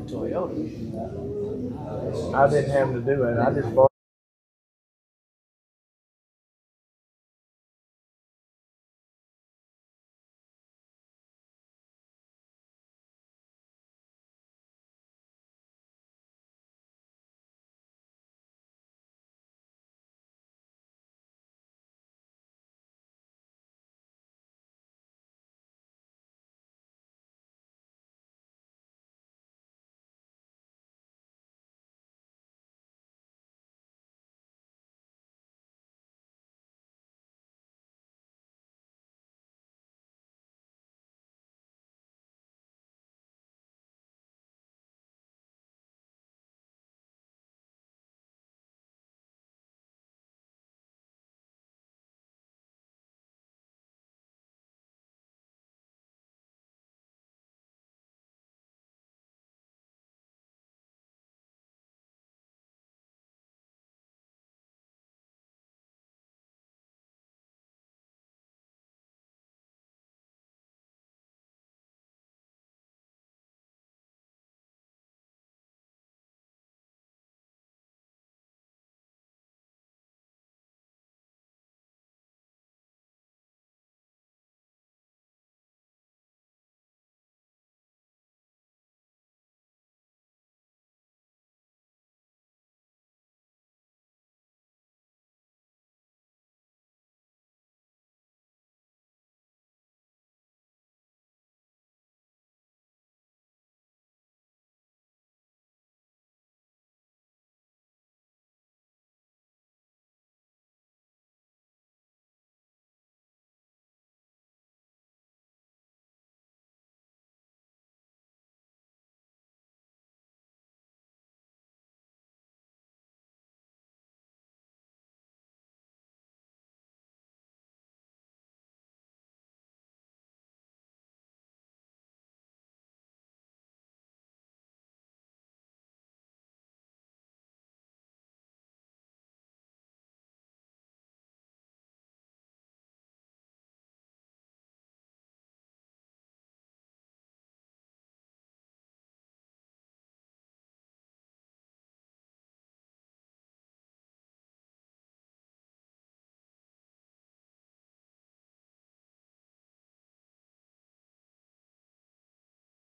Toyota. I didn't have to do it. I just bought.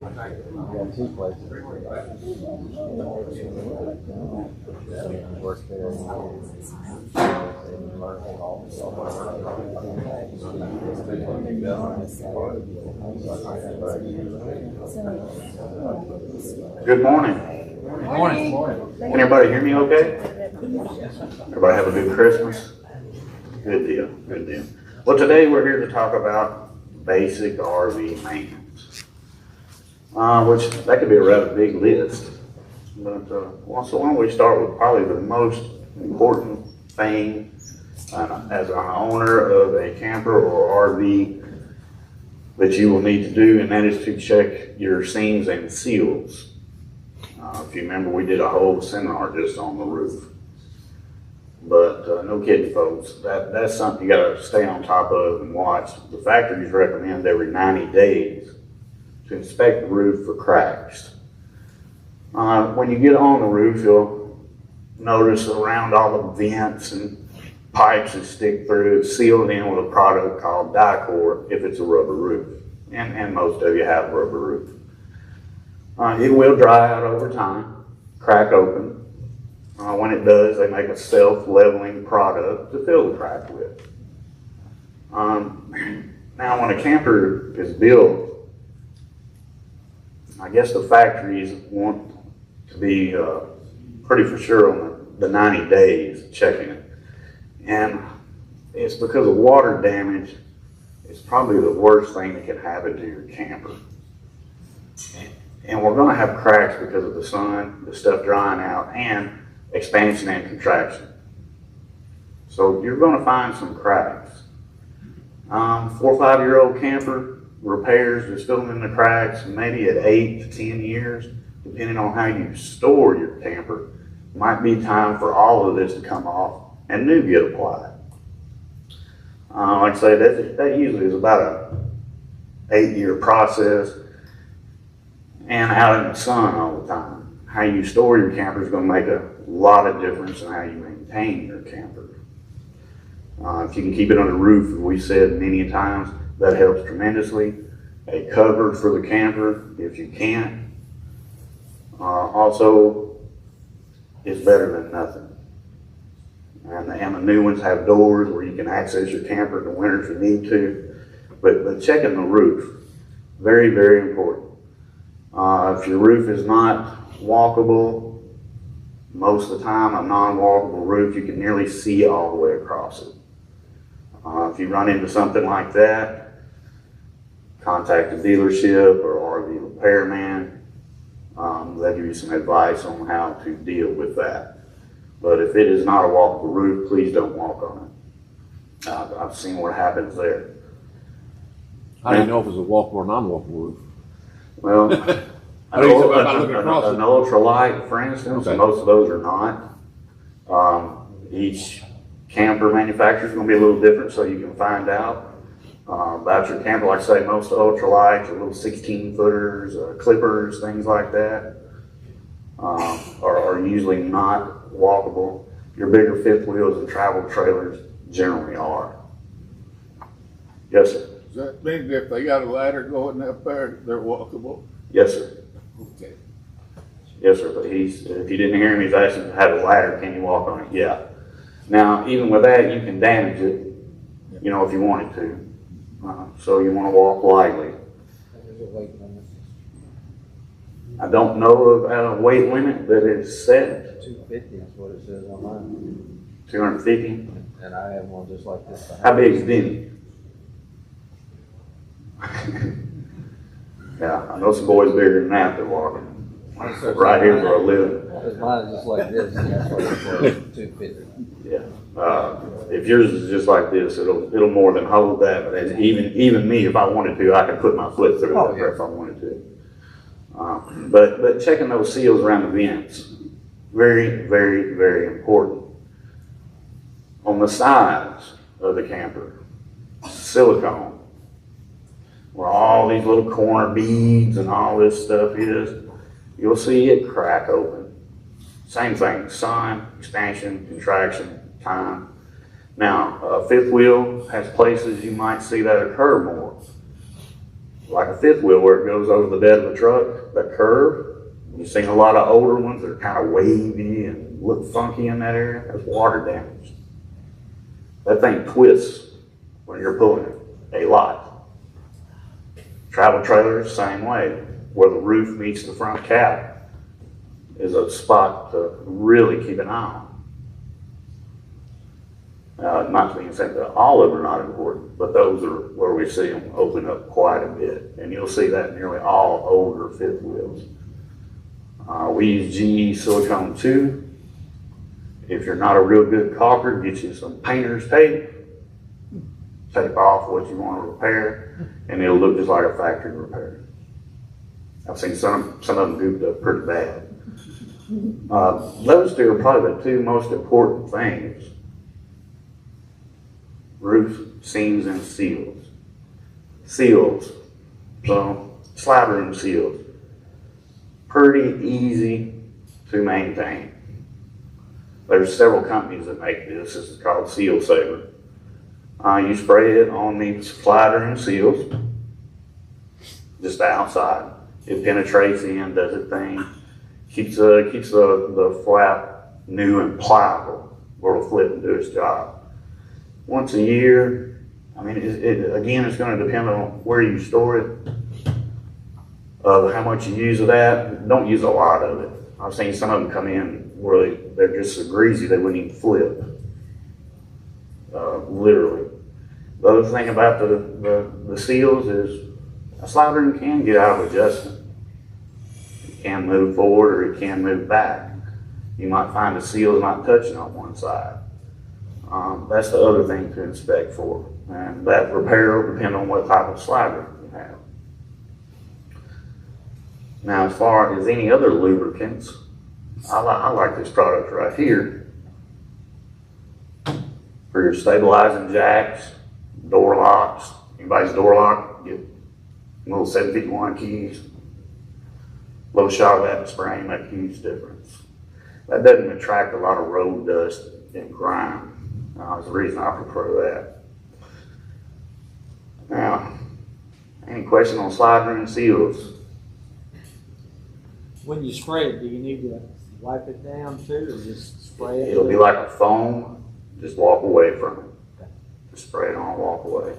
Got two places. Work there and learn all Good morning. Good morning. Can everybody hear me okay? Everybody have a good Christmas? Good deal, good deal. Well, today we're here to talk about basic RV maintenance, which that could be a rather big list. But well, so why don't we start with probably the most important thing as an owner of a camper or RV that you will need to do, and that is to check your seams and seals. If you remember, we did a whole seminar just on the roof. But no kidding, folks, that's something you gotta stay on top of and watch. The factories recommend every 90 days to inspect the roof for cracks. When you get on the roof, you'll notice around all the vents and pipes that stick through, it's sealed in with a product called Dicor if it's a rubber roof. And most of you have a rubber roof. It will dry out over time, crack open. When it does, they make a self-leveling product to fill the crack with. Now, when a camper is built, I guess the factories want to be pretty for sure on the 90 days checking it. And it's because of water damage. It's probably the worst thing that can happen to your camper. And we're going to have cracks because of the sun, the stuff drying out, and expansion and contraction. So you're going to find some cracks. 4 or 5 year old camper repairs is filling in the cracks, maybe at 8 to 10 years, depending on how you store your camper. Might be time for all of this to come off and new get applied. Like I say, that usually is about a 8-year process. and out in the sun all the time. How you store your camper is going to make a lot of difference in how you maintain your camper. If you can keep it on the roof, as we said many times, that helps tremendously. A cover for the camper if you can't. Also, it's better than nothing. And the new ones have doors where you can access your camper in the winter if you need to. But checking the roof, very, very important. If your roof is not walkable, most of the time a non-walkable roof, you can nearly see all the way across it. If you run into something like that, contact the dealership or RV repairman. They'll give you some advice on how to deal with that. But if it is not a walkable roof, please don't walk on it. I've seen what happens there. How do you know if it's a walkable or non-walkable roof? Well, How do you tell by looking across an it? ultralight, for instance, Okay. most of those are not. Each camper manufacturer is going to be a little different, so you can find out about your camper. Like I say, most ultralights are little 16-footers, clippers, things like that, are usually not walkable. Your bigger fifth wheels and travel trailers generally are. Yes, sir. Does that mean if they got a ladder going up there, they're walkable? Yes, sir. Okay. Yes, sir. But if you didn't hear him, he's asking to have a ladder. Can you walk on it? Yeah. Now, even with that, you can damage it, if you wanted to. So you want to walk lightly. There's a weight limit. I don't know of a weight limit that is set, 250 is what it says on mine. 250. And I have one just like this. How big is Denny? Yeah, I know some boys bigger than that that walk right here for a living. Because mine is just like this, and that's why it's 250. Yeah. If yours is just like this, it'll more than hold that. But even me, if I wanted to, I could put my foot through it if I wanted to. But checking those seals around the vents, very, very, very important. On the sides of the camper, silicone, where all these little corner beads and all this stuff is, you'll see it crack open. Same thing, sun, expansion, contraction, time. Now, a fifth wheel has places you might see that occur more. Like a fifth wheel where it goes over the bed of the truck, that curve. You've seen a lot of older ones that are kind of wavy and look funky in that area. That's water damage. That thing twists when you're pulling it a lot. Travel trailers, same way. Where the roof meets the front cap is a spot to really keep an eye on. Not being said that all of them are not important, but those are where we see them open up quite a bit. And you'll see that in nearly all older fifth wheels. We use GE Silicone 2. If you're not a real good caulker, get you some painter's tape. Tape off what you want to repair, and it'll look just like a factory repair. I've seen some of them gooped up pretty bad. Those two are probably the two most important things. Roof, seams, and seals. Seals, so slide room seals. Pretty easy to maintain. There's several companies that make this. This is called Seal Saver. You spray it on the slide room seals, just outside. It penetrates in, does its thing, keeps the flap new and pliable, where it'll flip and do its job. Once a year, I mean, again, it's going to depend on where you store it, how much you use of that. Don't use a lot of it. I've seen some of them come in where they're just so greasy they wouldn't even flip, literally. The other thing about the seals is a slide room can get out of adjustment. It can move forward or it can move back. You might find the seal is not touching on one side. That's the other thing to inspect for. And that repair will depend on what type of slide room you have. Now, as far as any other lubricants, I like this product right here for your stabilizing jacks, door locks. Anybody's door lock, get little 751 keys. Little shot of that and spraying make a huge difference. That doesn't attract a lot of road dust and grime. That's the reason I prefer that. Now, any question on slide ring seals? When you spray it, do you need to wipe it down too, or just spray it? It'll be like a foam, just walk away from it. Just spray it on, walk away.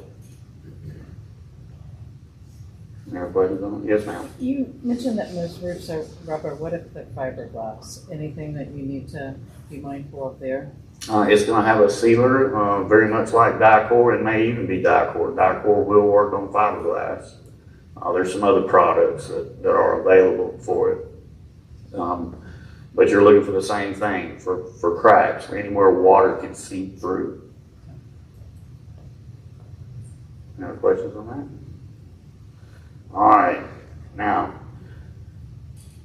Everybody going? Yes, ma'am. You mentioned that most roofs are rubber. What if the fiberglass? Anything that you need to be mindful of there? It's gonna have a sealer, very much like Dicor. It may even be Dicor. Dicor will work on fiberglass. There's some other products that are available for it. But you're looking for the same thing, for cracks, anywhere water can seep through. Any other questions on that? All right, now,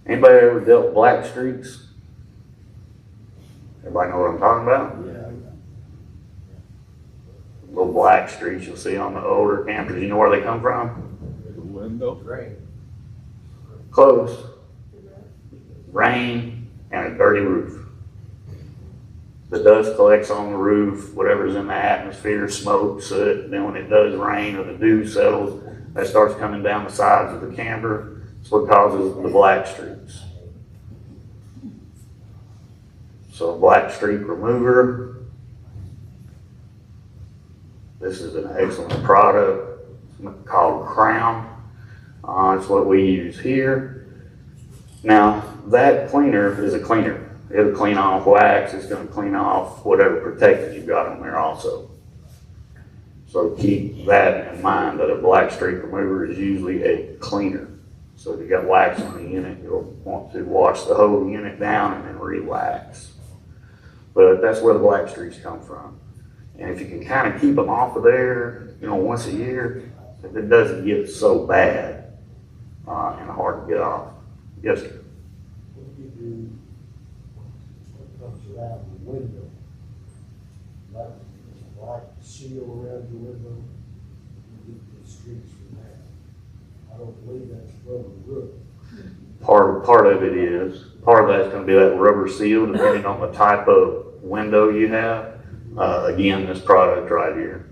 anybody ever dealt with black streaks? Everybody know what I'm talking about? Yeah. Little black streaks you'll see on the older campers. You know where they come from? The window. Close. Rain and a dirty roof. The dust collects on the roof, whatever's in the atmosphere, smoke, soot. Then when it does rain or the dew settles, that starts coming down the sides of the camper. It's what causes the black streaks. So a black streak remover. This is an excellent product called Crown. It's what we use here. Now, that cleaner is a cleaner. It'll clean off wax. It's going to clean off whatever protectant you've got on there also. So keep that in mind, that a black streak remover is usually a cleaner. So if you got wax on the unit, you'll want to wash the whole unit down and then re-wax. But that's where the black streaks come from. And if you can kind of keep them off of there, once a year, if it doesn't get so bad and hard to get off. Yes, sir. What do you do when it comes around the window? Like a black seal around the window, you get the streaks from that. I don't believe that's rubber roof. Part of it is. Part of that's going to be that rubber seal, depending on the type of window you have. Again, this product right here.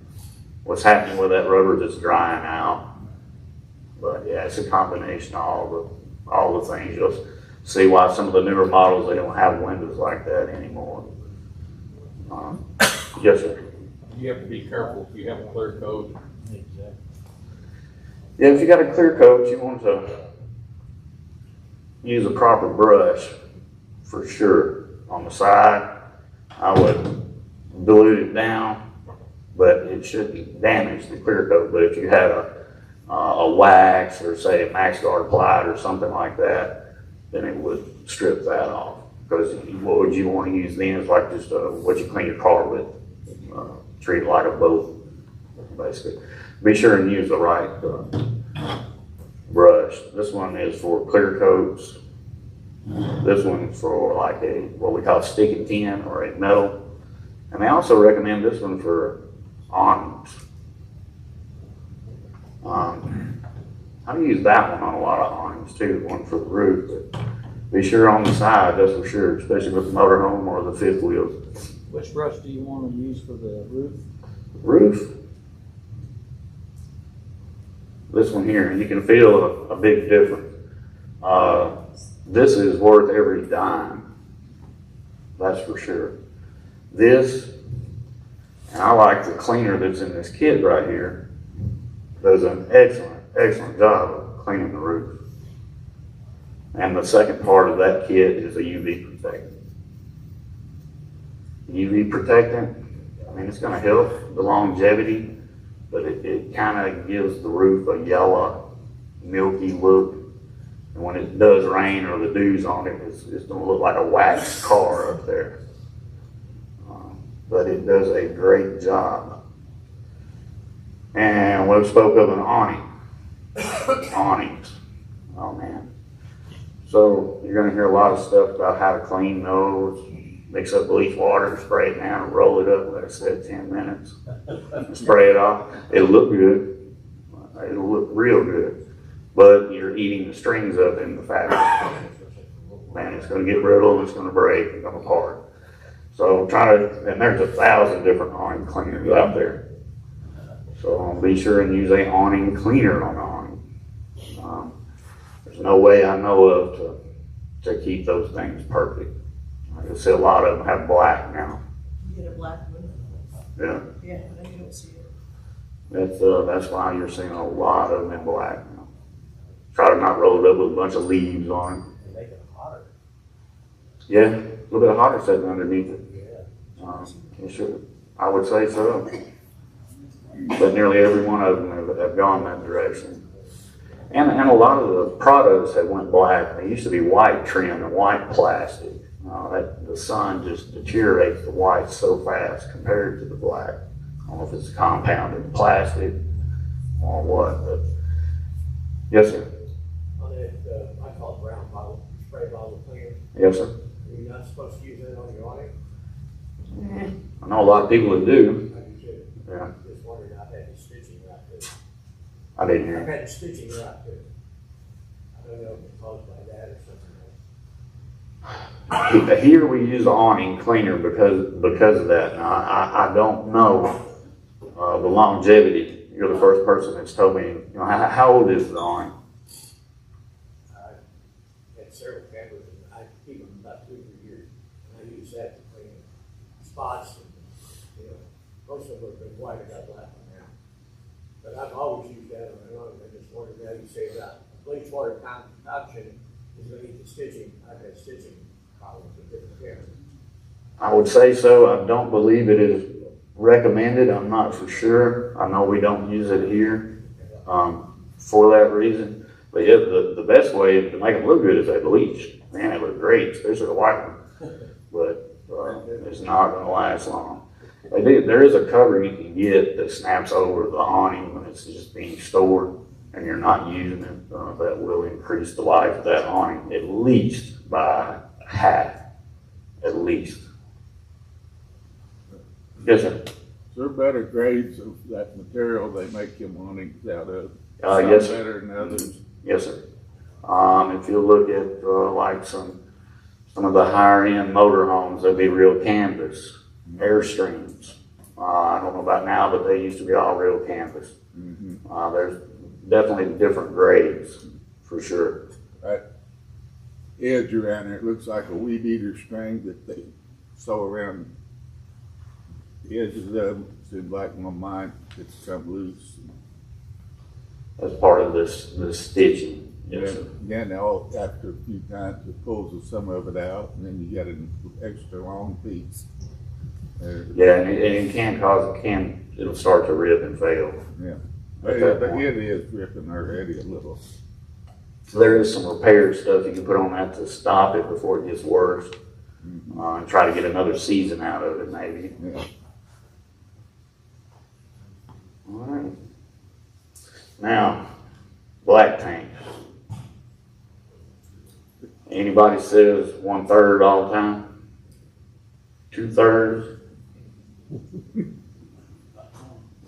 What's happening with that rubber is it's drying out. But yeah, it's a combination of all the things. You'll see why some of the newer models, they don't have windows like that anymore. Yes, sir. You have to be careful if you have a clear coat. Exactly. Yeah, if you got a clear coat, you want to use a proper brush for sure. On the side, I would dilute it down, but it shouldn't damage the clear coat. But if you had a wax or say a MaxGuard applied or something like that, then it would strip that off. Because what would you want to use then is like just what you clean your car with. Treat it like a boat, basically. Be sure and use the right brush. This one is for clear coats. This one's for like what we call stick and tin or a metal. And they also recommend this one for awnings. I use that one on a lot of awnings too, one for the roof. But be sure on the side, that's for sure, especially with the motorhome or the fifth wheels. Which brush do you want to use for the roof? Roof. This one here, and you can feel a big difference. This is worth every dime. That's for sure. This, and I like the cleaner that's in this kit right here, does an excellent job of cleaning the roof. And the second part of that kit is a UV protectant. UV protectant, I mean, it's going to help the longevity, but it kind of gives the roof a yellow, milky look. And when it does rain or the dew's on it, it's going to look like a waxed car up there. But it does a great job. And we spoke of an awning. Awnings. Oh man. So you're going to hear a lot of stuff about how to clean those. Mix up bleach water, spray it down, and roll it up, like I said, 10 minutes. Spray it off. It'll look good. It'll look real good. But you're eating the strings up in the fabric. Man, it's gonna get brittle, and it's gonna break and come apart. So and there's 1,000 different awning cleaners out there. So be sure and use a awning cleaner on the awning. There's no way I know of to keep those things perfect. I can see a lot of them have black now. You get a black one. Yeah, Yeah, no, you don't see it. that's why you're seeing a lot of them in black now. Try to not roll it up with a bunch of leaves on it. Make it hotter. Yeah, a little bit of hotter setting underneath it. Yeah. You should, I would say so. But nearly every one of them have gone that direction. And a lot of the products that went black, they used to be white trim and white plastic. The sun just deteriorates the white so fast compared to the black. I don't know if it's compounded plastic or what, but yes, sir. On that, I call it brown bottle, spray bottle cleaner, Yes, sir. you're not supposed to use that on your awning? I know a lot of people that do. I do too. Yeah, Just wondering, I've had the stitching right too. I didn't hear I've you. had the stitching right too. I don't know if it's caused by that or something else. Here we use awning cleaner because of that. Now, I don't know the longevity. You're the first person that's told me, how old is the awning? I had several cameras and I keep them about 2 or 3 years. And I use that to clean spots and, most of them have been white, I got black one now. But I've always used that on my own. I just wondered now you say about bleach water concoction is going to eat the stitching. I've had stitching problems with different cameras. I would say so. I don't believe it is recommended. I'm not for sure. I know we don't use it here for that reason. But yeah, the best way to make them look good is they bleach. Man, it looks great, especially the white one. But it's not going to last long. There is a cover you can get that snaps over the awning when it's just being stored and you're not using it. That will increase the life of that awning at least by half, at least. Yes, sir. Is there better grades of that material they make them awnings out of? Yes, Some sir. better than others? Yes, sir. If you look at like some of the higher end motorhomes, they'll be real canvas, Airstreams. I don't know about now, but they used to be all real canvas. There's definitely different grades for sure. That edge around there, it looks like a weed eater string that they sew around the edges of them. Seems like one mine it's come loose. That's part of this stitching. Yes, sir. Then after a few times, it pulls some of it out, and then you get an extra long piece. Yeah, and it can cause it'll start to rip and fail. Yeah. At But that point. it is ripping already a little. So there is some repair stuff you can put on that to stop it before it gets worse. And try to get another season out of it maybe. Yeah. All right. Now, black tank. Anybody says 1/3 all the time? 2/3?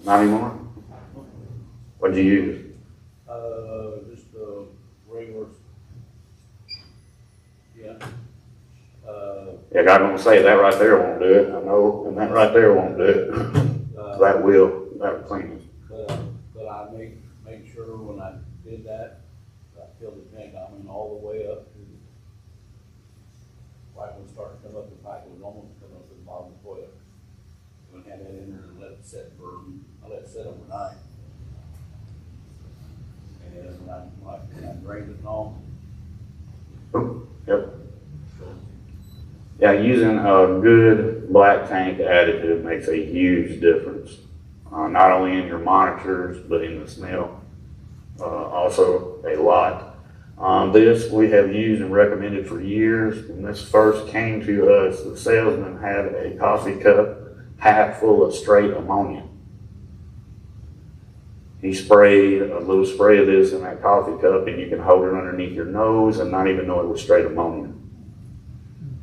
Not anymore? What'd you use? Just regular. Yeah. Yeah, I'm gonna say that right there won't do it. I know, and that right there won't do it. That will clean it. But I made sure when I did that, I filled the tank, all the way up to, right when it started to come up the pipe, it was almost coming up to the bottom of the toilet. And had that in there and let it set I let it set overnight. And when I drained it and all. Yep. Yeah, using a good black tank additive makes a huge difference. Not only in your monitors, but in the smell. Also a lot. This we have used and recommended for years. When this first came to us, the salesman had a coffee cup half full of straight ammonia. He sprayed a little spray of this in that coffee cup and you can hold it underneath your nose and not even know it was straight ammonia.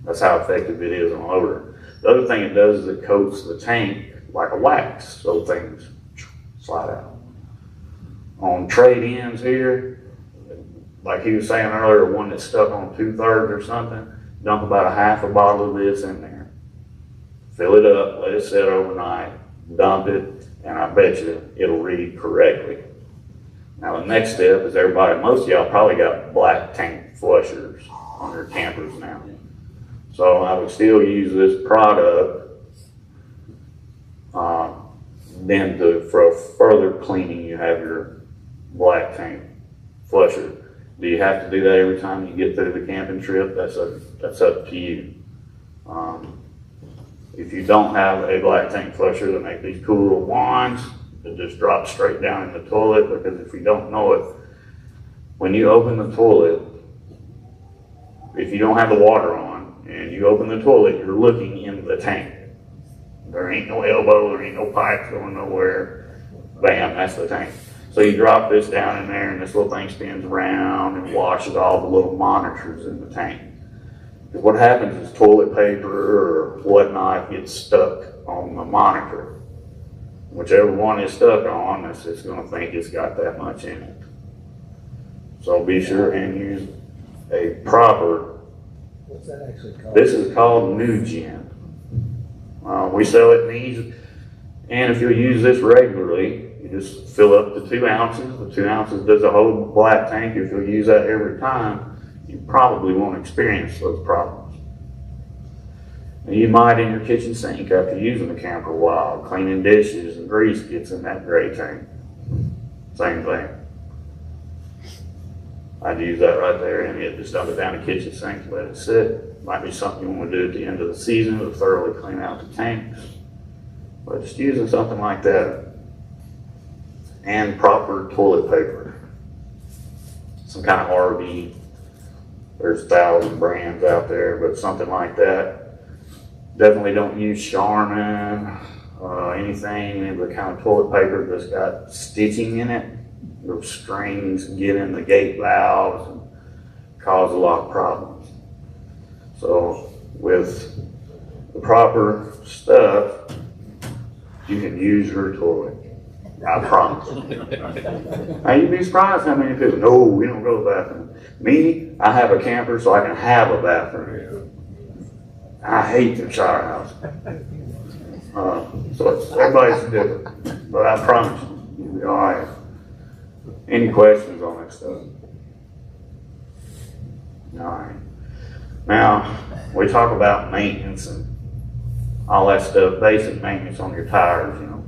That's how effective it is on odor. The other thing it does is it coats the tank like a wax, so things slide out. On trade-ins here, like he was saying earlier, one that's stuck on 2/3 or something, dump about a half a bottle of this in there. Fill it up, let it sit overnight, dump it, and I bet you it'll read correctly. Now the next step is most of y'all probably got black tank flushers on your campers now. So I would still use this product then for further cleaning, you have your black tank flusher. Do you have to do that every time you get through the camping trip? That's up to you. If you don't have a black tank flusher, they make these cool little wands that just drop straight down in the toilet, because if you don't know it, when you open the toilet, if you don't have the water on and you open the toilet, you're looking into the tank. There ain't no elbow, there ain't no pipes going nowhere. Bam, that's the tank. So you drop this down in there and this little thing spins around and washes all the little monitors in the tank. Because what happens is toilet paper or whatnot gets stuck on the monitor. Whichever one is stuck on, it's going to think it's got that much in it. So be sure and use a proper, What's that actually called? this is called NuGen. We sell it in these, and if you'll use this regularly, you just fill up the 2 ounces. The 2 ounces does a whole black tank. If you'll use that every time, you probably won't experience those problems. And you might in your kitchen sink after using the camper a while, cleaning dishes and grease gets in that gray tank. Same thing. I'd use that right there and just dump it down the kitchen sink and let it sit. Might be something you want to do at the end of the season to thoroughly clean out the tanks. But just using something like that. And proper toilet paper. Some kind of RV. There's 1,000 brands out there, but something like that. Definitely don't use Charmin, anything, any kind of toilet paper that's got stitching in it. Those strings get in the gate valves and cause a lot of problems. So with the proper stuff, you can use your toilet. I promise. Now you'd be surprised how many people, no, we don't go to the bathroom. Me, I have a camper so I can have a bathroom. I hate the shower house. So everybody's different, but I promise you'll be all right. Any questions on that stuff? All right. Now, we talk about maintenance and all that stuff, basic maintenance on your tires, you know.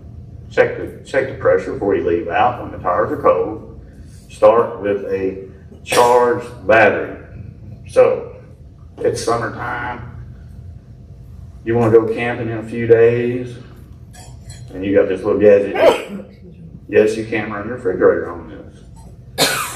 Check the pressure before you leave out when the tires are cold. Start with a charged battery. So, it's summertime. You want to go camping in a few days, and you got this little gadget. Yes, you can run your refrigerator on this.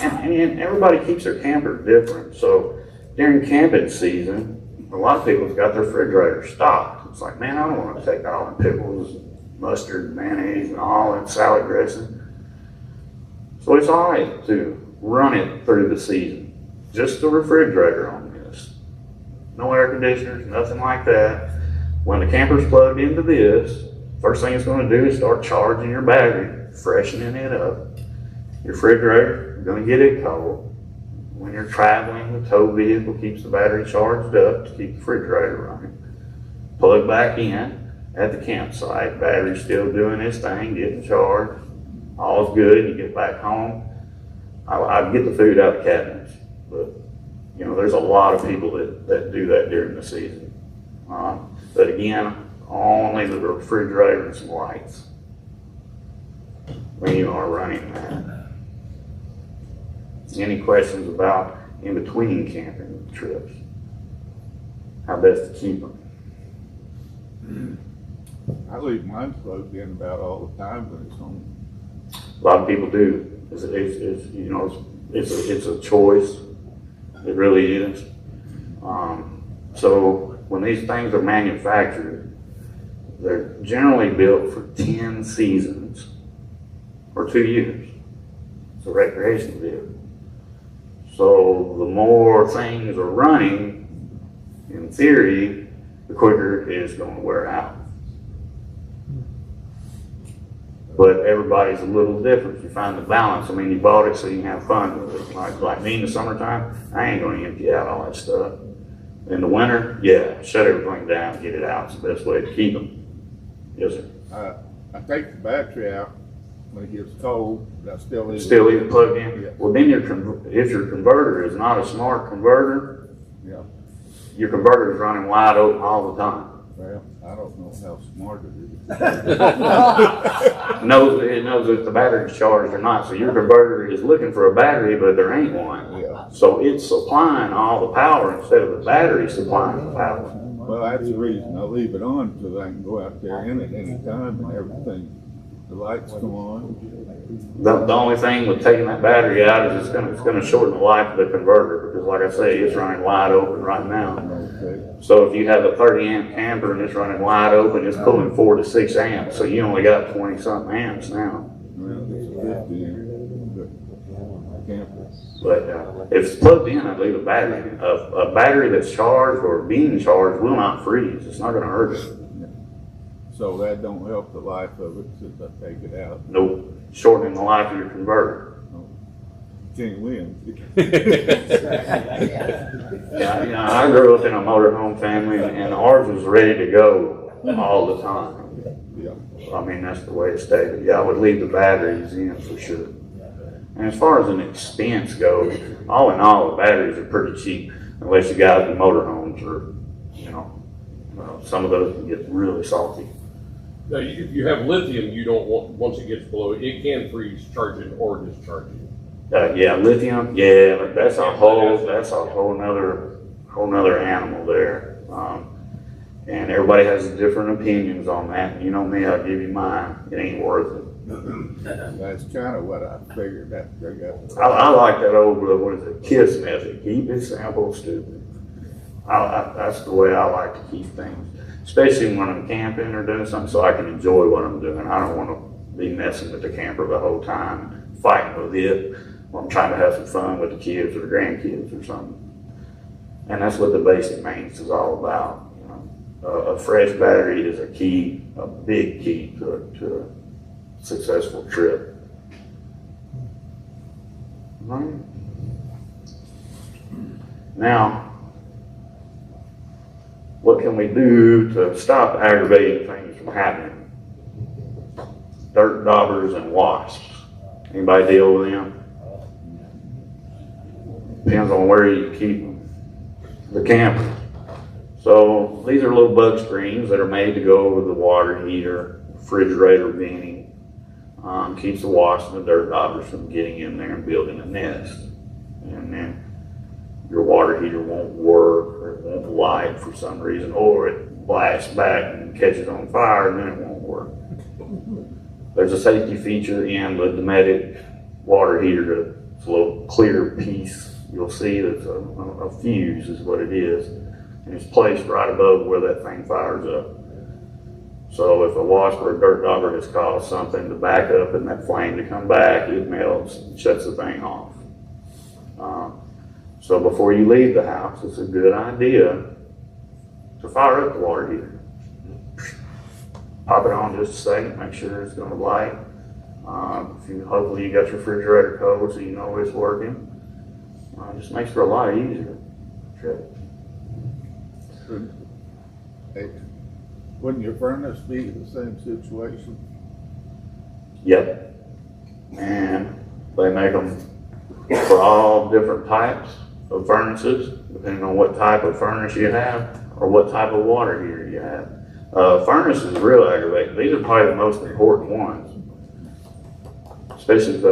And everybody keeps their camper different. So during camping season, a lot of people's got their refrigerator stocked. It's like, man, I don't want to take all the pickles, mustard, mayonnaise, and all that salad dressing. So it's all right to run it through the season. Just the refrigerator on this. No air conditioners, nothing like that. When the camper's plugged into this, first thing it's going to do is start charging your battery, freshening it up. Your refrigerator, you're going to get it cold. When you're traveling, the tow vehicle keeps the battery charged up to keep the refrigerator running. Plug back in at the campsite. Battery's still doing its thing, getting charged. All's good. You get back home. I'd get the food out of cabinets, but you know, there's a lot of people that do that during the season. But again, only the refrigerator and some lights when you are running that. Any questions about in between camping trips? How best to keep them? I leave mine plugged in about all the time when it's on. A lot of people do. It's a choice. It really is. So when these things are manufactured, they're generally built for 10 seasons or 2 years. It's a recreation vehicle. So the more things are running, in theory, the quicker it is going to wear out. but everybody's a little different. You find the balance. I mean, you bought it so you can have fun with it. Like me in the summertime, I ain't gonna empty out all that stuff. In the winter, yeah, shut everything down, get it out. It's the best way to keep them. Yes, sir. I take the battery out when it gets cold, but I still leave it. Still leave it plugged in? Yeah. Well, then if your converter is not a smart converter, Yeah, your converter is running wide open all the time. well, I don't know how smart it is. It knows if the battery's charged or not. So your converter is looking for a battery, but there ain't one. Yeah, So it's supplying all the power instead of the battery supplying the power. well, that's the reason I leave it on, so I can go out there in it anytime and everything. The lights come on. The only thing with taking that battery out is it's gonna shorten the life of the converter, because like I say, it's running wide open right now. Okay, So if you have a 30 amp camper and it's running wide open, it's pulling 4 to 6 amps, so you only got 20 something amps now. well, it's a 50 amp, but camper. But if it's plugged in, I'd leave a battery in. A battery that's charged or being charged will not freeze. It's not gonna hurt it. So that don't help the life of it since I take it out. Nope, shortening the life of your converter. Can't win. Yeah, you know, I grew up in a motorhome family, and ours was ready to go all the time. Yeah. I mean, that's the way it stayed. But yeah, I would leave the batteries in for sure. And as far as an expense goes, all in all, the batteries are pretty cheap, unless you guys in motorhomes or, you know, some of those can get really salty. Now, you have lithium, you don't want, once it gets below, it can freeze charging or discharging. Yeah, lithium. Yeah, that's a whole nother animal there. And everybody has different opinions on that. You know me, I'll give you mine. It ain't worth it. That's kind of what I figured that they got. I like that old, what is it, KISS method. Keep it simple, stupid. That's the way I like to keep things, especially when I'm camping or doing something, so I can enjoy what I'm doing. I don't want to be messing with the camper the whole time, fighting with it. I'm trying to have some fun with the kids or the grandkids or something. And that's what the basic maintenance is all about. You know, a fresh battery is a big key to a successful trip. Right. Now, what can we do to stop aggravating things from happening? Dirt daubers and wasps. Anybody deal with them? Depends on where you keep the camper. So these are little bug screens that are made to go over the water heater, refrigerator venting. Keeps the wasps and the dirt daubers from getting in there and building a nest. And then your water heater won't work, or it won't light for some reason, or it blasts back and catches on fire and then it won't work. There's a safety feature in the Dometic water heater. It's a little clear piece. You'll see that's a fuse is what it is. And it's placed right above where that thing fires up. So if a wasp or a dirt dauber has caused something to back up and that flame to come back, it melts and shuts the thing off. So before you leave the house, it's a good idea to fire up the water heater. Pop it on just a second, make sure it's going to light. Hopefully you got your refrigerator cold so you know it's working. Just makes it a lot easier. Sure. Hey, wouldn't your furnace be the same situation? Yep. And they make them for all different types of furnaces, depending on what type of furnace you have or what type of water heater you have. Furnace is real aggravating. These are probably the most important ones, especially if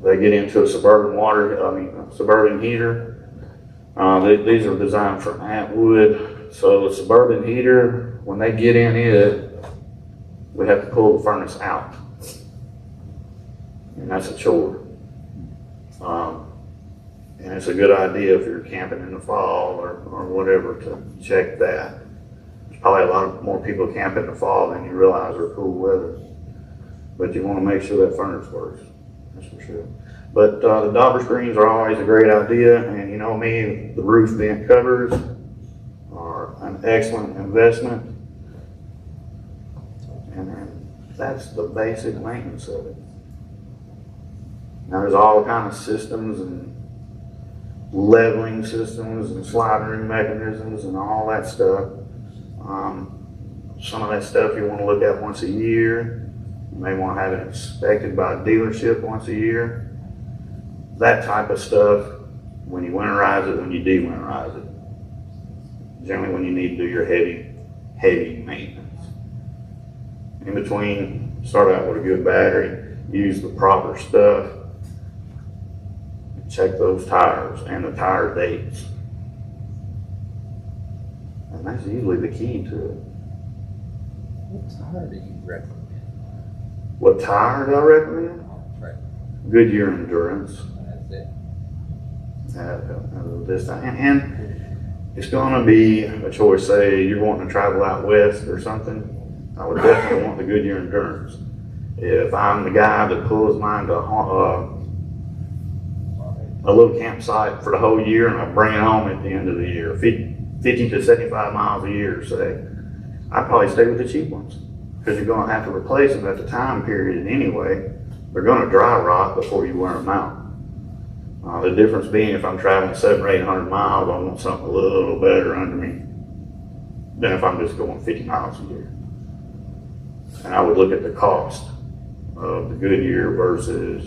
they get into a suburban heater. These are designed for Atwood. So the suburban heater, when they get in it, we have to pull the furnace out. And that's a chore. And it's a good idea if you're camping in the fall or whatever to check that. There's probably a lot more people camp in the fall than you realize are cool weather. But you want to make sure that furnace works, that's for sure. But the dauber screens are always a great idea, and you know me, the roof vent covers are an excellent investment. And that's the basic maintenance of it. Now, there's all kind of systems and leveling systems and sliding mechanisms and all that stuff. Some of that stuff you want to look at once a year. You may want to have it inspected by a dealership once a year. That type of stuff, when you winterize it, when you de-winterize it. Generally when you need to do your heavy maintenance. In between, start out with a good battery, use the proper stuff, check those tires and the tire dates. And that's usually the key to it. What tire do you recommend? What tire do I recommend? Right. Goodyear Endurance. That's it. This time. And it's going to be a choice. Say you're wanting to travel out west or something, I would definitely want the Goodyear Endurance. If I'm the guy that pulls mine to a little campsite for the whole year and I bring it home at the end of the year, 50 to 75 miles a year, say, I'd probably stay with the cheap ones because you're going to have to replace them at the time period anyway. They're going to dry rot before you wear them out. The difference being if I'm traveling 700 or 800 miles, I want something a little better under me than if I'm just going 50 miles a year. And I would look at the cost of the Goodyear versus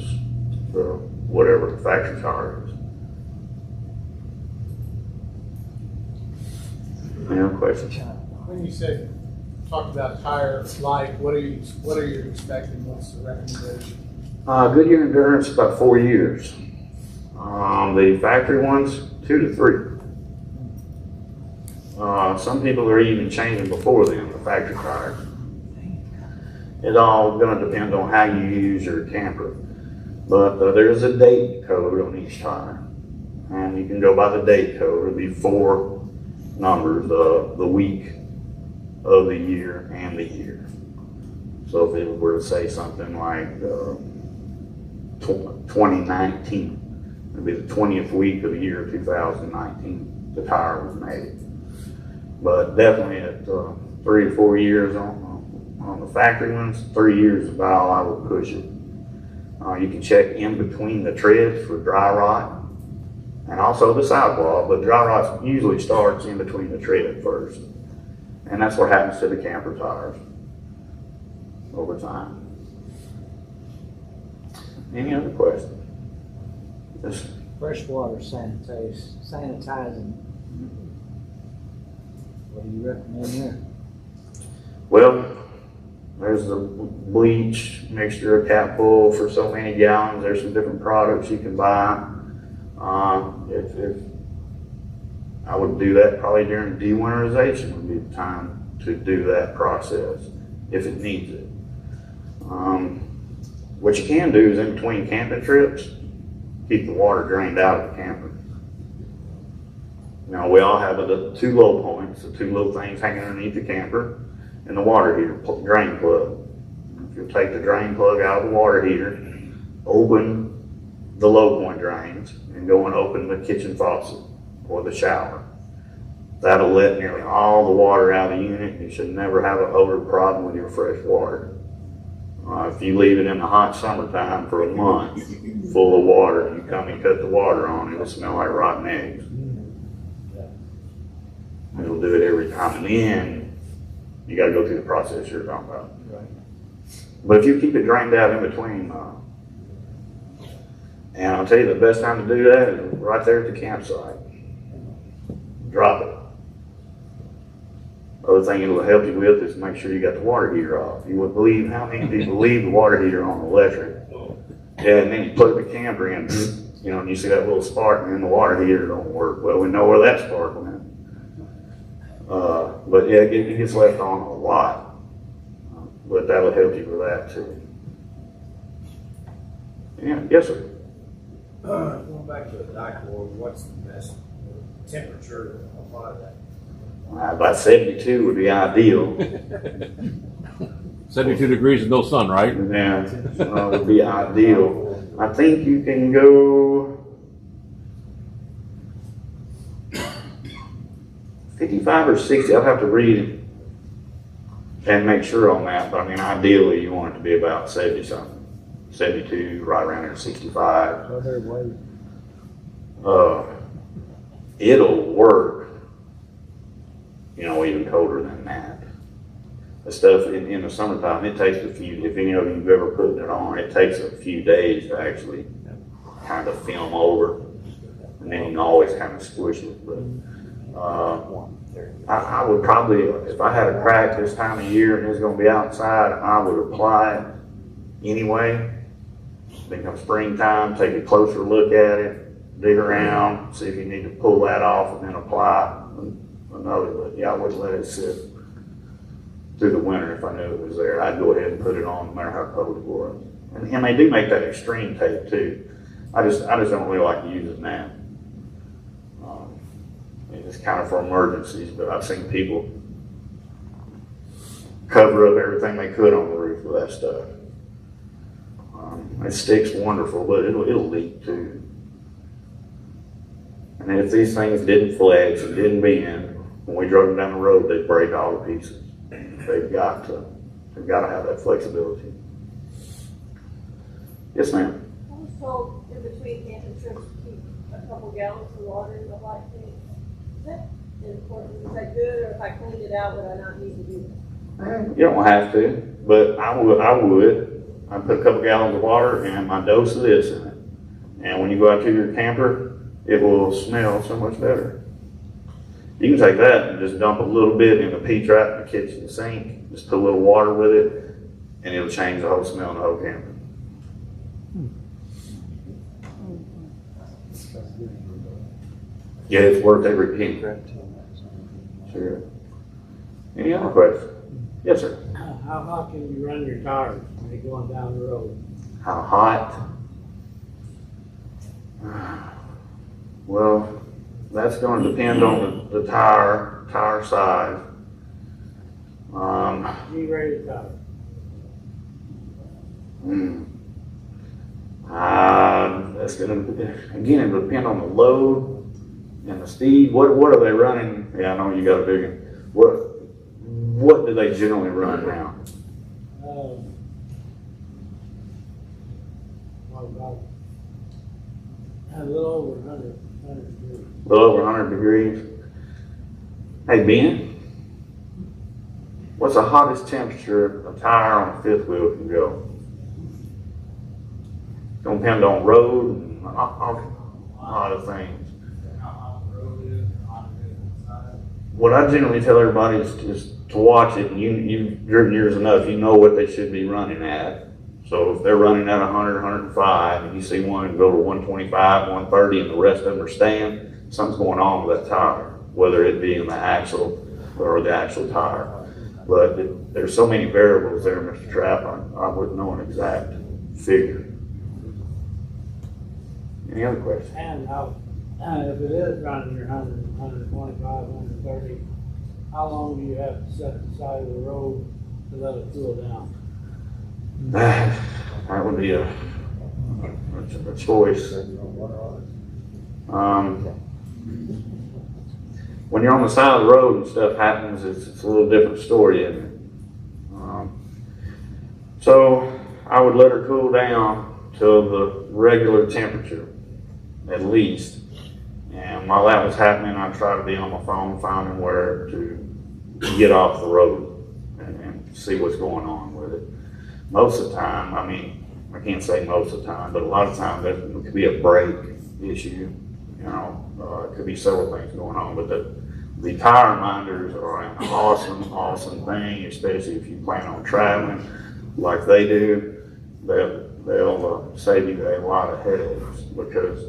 the whatever the factory tire is. Any other questions? When you said, talked about tire life, what are you expecting? What's the recommendation? Goodyear Endurance, about 4 years. The factory ones, 2 to 3. Some people are even changing before then, the factory tires. It's all going to depend on how you use your camper. But there's a date code on each tire. And you can go by the date code. It'll be 4 numbers, the week of the year and the year. So if it were to say something like 2019, it'd be the 20th week of the year 2019, the tire was made. But definitely at 3 or 4 years on the factory ones, 3 years is about all I would push it. You can check in between the treads for dry rot and also the sidewall, but dry rot usually starts in between the tread first. And that's what happens to the camper tires over time. Any other questions? Yes. Freshwater sanitizing. What do you recommend there? Well, there's the bleach mixture of cap full for so many gallons. There's some different products you can buy. If I would do that probably during de-winterization would be the time to do that process if it needs it. What you can do is in between camping trips, keep the water drained out of the camper. Now we all have the 2 low points, the 2 little things hanging underneath the camper, and the water heater drain plug. If you take the drain plug out of the water heater, open the low point drains, and go and open the kitchen faucet or the shower. That'll let nearly all the water out of the unit. You should never have an odor problem with your fresh water. If you leave it in the hot summertime for a month full of water, you come and cut the water on, it'll smell like rotten eggs. It'll do it every time. And then you got to go through the process you're talking about. Right. But if you keep it drained out in between, and I'll tell you the best time to do that is right there at the campsite. Drop it. Other thing it'll help you with is make sure you got the water heater off. You wouldn't believe how many people leave the water heater on electric. Yeah, and then you plug the camper in, you know, and you see that little spark and then the water heater don't work. Well, we know where that spark went. But yeah, it gets left on a lot. But that'll help you with that too. Yeah, yes sir. Going back to the dichlor, what's the best temperature to apply that? About 72 would be ideal. 72 degrees and no sun, right? Yeah, would be ideal. I think you can go 55 or 60. I'll have to read it. and make sure on that, but I mean, ideally, you want it to be about 70 something, 72, right around there, 65. So they're way, It'll work, even colder than that. The stuff in the summertime, it takes a few, if any of you've ever put it on, it takes a few days to actually kind of film over. And then you can always kind of squish it, but, I would probably, if I had a crack this time of year and it's gonna be outside, I would apply it anyway. Then come springtime, take a closer look at it, dig around, see if you need to pull that off and then apply another, but yeah, I wouldn't let it sit through the winter if I knew it was there. I'd go ahead and put it on no matter how cold it was. And they do make that extreme tape too. I just don't really like using that. It's kind of for emergencies, but I've seen people cover up everything they could on the roof with that stuff. It sticks wonderful, but it'll leak too. And if these things didn't flex and didn't bend, when we drove them down the road, they'd break all to pieces. They've got to have that flexibility. Yes, ma'am. I was told in between camping trips to keep a couple gallons of water in the black tank. Is that important? Is that good, or if I cleaned it out, would I not need to do that? You don't have to, but I would. I'd put a couple gallons of water and my dose of this in it. And when you go out to your camper, it will smell so much better. You can take that and just dump a little bit in the P-trap in the kitchen sink, just put a little water with it, and it'll change the whole smell in the whole camper. Yeah, it's worth every penny. Sure. Any other questions? Yes, sir. how hot can you run your tires when you're going down the road? How hot? Well, that's going to depend on the tire size. G-rated tire. That's going to, again, it'll depend on the load and the speed. What are they running? Yeah, I know you got a big one. What do they generally run now? About a little over 100 degrees. A little over 100 degrees. Hey, Ben, what's the hottest temperature a tire on a fifth wheel can go? It's going to depend on road and a lot of things. What I generally tell everybody is to watch it, and you've driven yours enough, you know what they should be running at. So if they're running at 100, 105, and you see one go to 125, 130, and the rest of them are staying, something's going on with that tire, whether it be in the axle or the actual tire. But there's so many variables there, Mr. Trapp, I wouldn't know an exact figure. Any other questions? And if it is running your 100, 125, 130, how long do you have to set the side of the road to let it cool down? That would be a choice. When you're on the side of the road and stuff happens, it's a little different story, isn't it? So I would let her cool down to the regular temperature, at least. And while that was happening, I'd try to be on my phone, finding where to get off the road and see what's going on with it. Most of the time, I mean, I can't say most of the time, but a lot of times there could be a brake issue. It could be several things going on, but the tire minders are an awesome thing, especially if you plan on traveling like they do. They'll save you a lot of headaches, because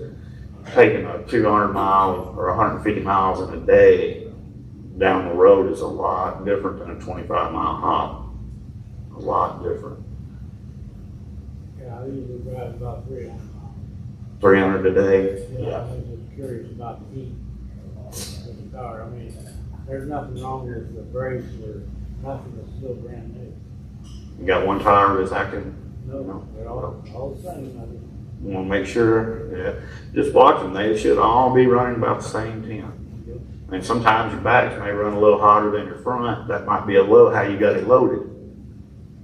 taking a 200 miles or 150 miles in a day down the road is a lot different than a 25-mile hop. A lot different. Yeah, I usually drive about 300 miles. 300 a day? Yeah, I was just curious about the heat of the car. I mean, there's nothing wrong with the brakes or nothing, that's still brand new. You got one tire that's active? No, they're all the same. You want to make sure, yeah. Just watch them. They should all be running about the same temp. And sometimes your backs may run a little hotter than your front. That might be a little how you got it loaded.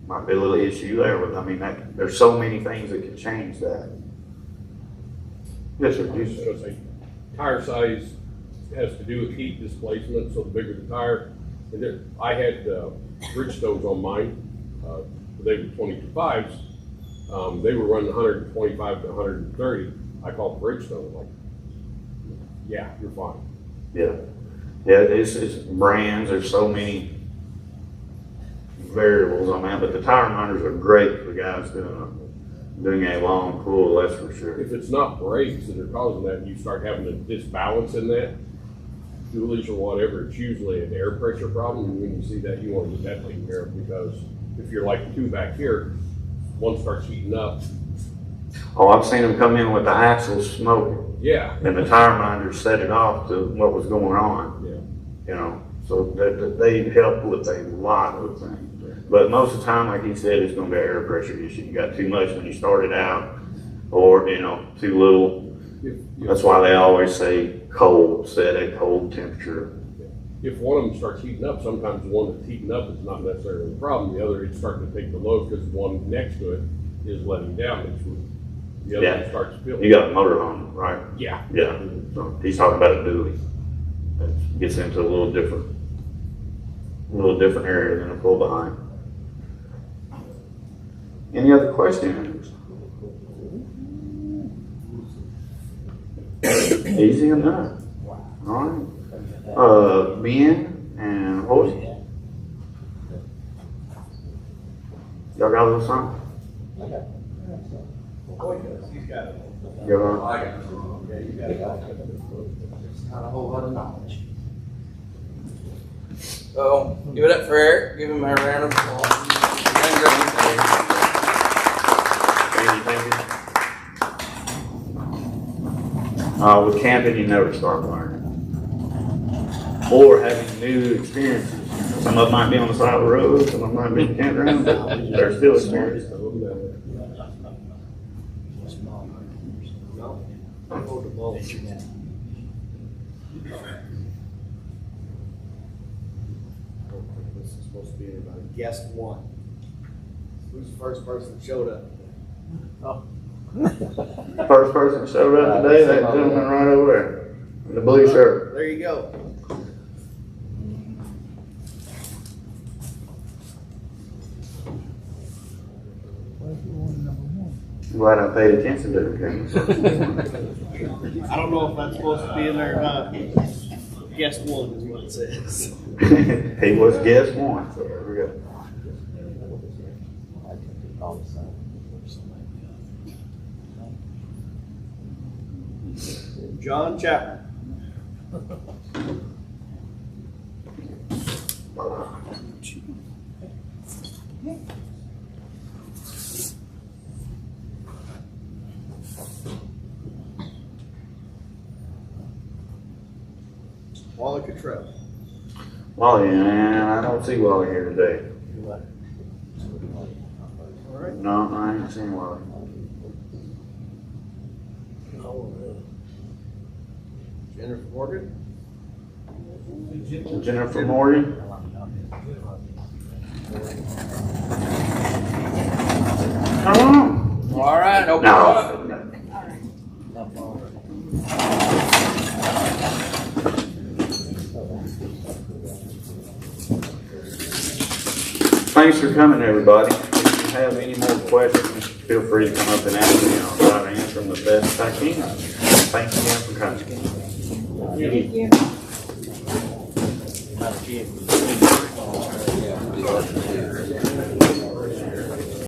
Might be a little issue there, but I mean, there's so many things that can change that. Yes, sir. I was just gonna say, tire size has to do with heat displacement, so the bigger the tire. And there, I had Bridgestones on mine, they were 22.5s. They were running 125 to 130. I called Bridgestone, like, yeah, you're fine. Yeah. Yeah, it's brands, there's so many variables on that, but the tire minders are great for guys doing a long pull, that's for sure. If it's not brakes that are causing that, and you start having a disbalance in that, dualies or whatever, it's usually an air pressure problem. And when you see that, you want to get that taken care of, because if you're like two back here, one starts heating up. Oh, I've seen them come in with the axles smoking, Yeah. and the tire minders set it off to what was going on. Yeah. You know, so they help with a lot of things. But most of the time, like he said, it's gonna be an air pressure issue. You got too much when you started out, or, you know, too little. That's why they always say cold, set at cold temperature. If one of them starts heating up, sometimes the one that's heating up is not necessarily the problem. The other, it's starting to take the load because the one next to it is letting down. The other one starts filling. You got a motor home, right? Yeah. Yeah. So he's talking about a dually. That gets into a little different area than a pull behind. Any other questions? Easy enough. All right. Ben and Horsey. Y'all got a little something? He's got it. You got one? I got it. Yeah, you got it. Not a whole lot of knowledge. So, give it up for Eric. Give him a round of applause. With camping, you never start learning. Or having new experiences. Some of them might be on the side of the road, some of them might be in the campground, but they're still experiences. This is supposed to be everybody. Guest one. Who's the first person that showed up? First person that showed up today, that gentleman right over there, in the blue shirt. There you go. I'm glad I paid attention to the I don't know if that's supposed to be in there or not. Guest one is what it says. He was guest one, so there we go. John Chapman. Wally Cottrell. Wally, man, I don't see Wally here today. All right. No, I ain't seen Wally. Jennifer Morgan. Jennifer Morgan. Come on. All right, open it No. up. Thanks for coming, everybody. If you have any more questions, feel free to come up and ask me. I'll try to answer them the best I can. Thanks again for coming. Thank you.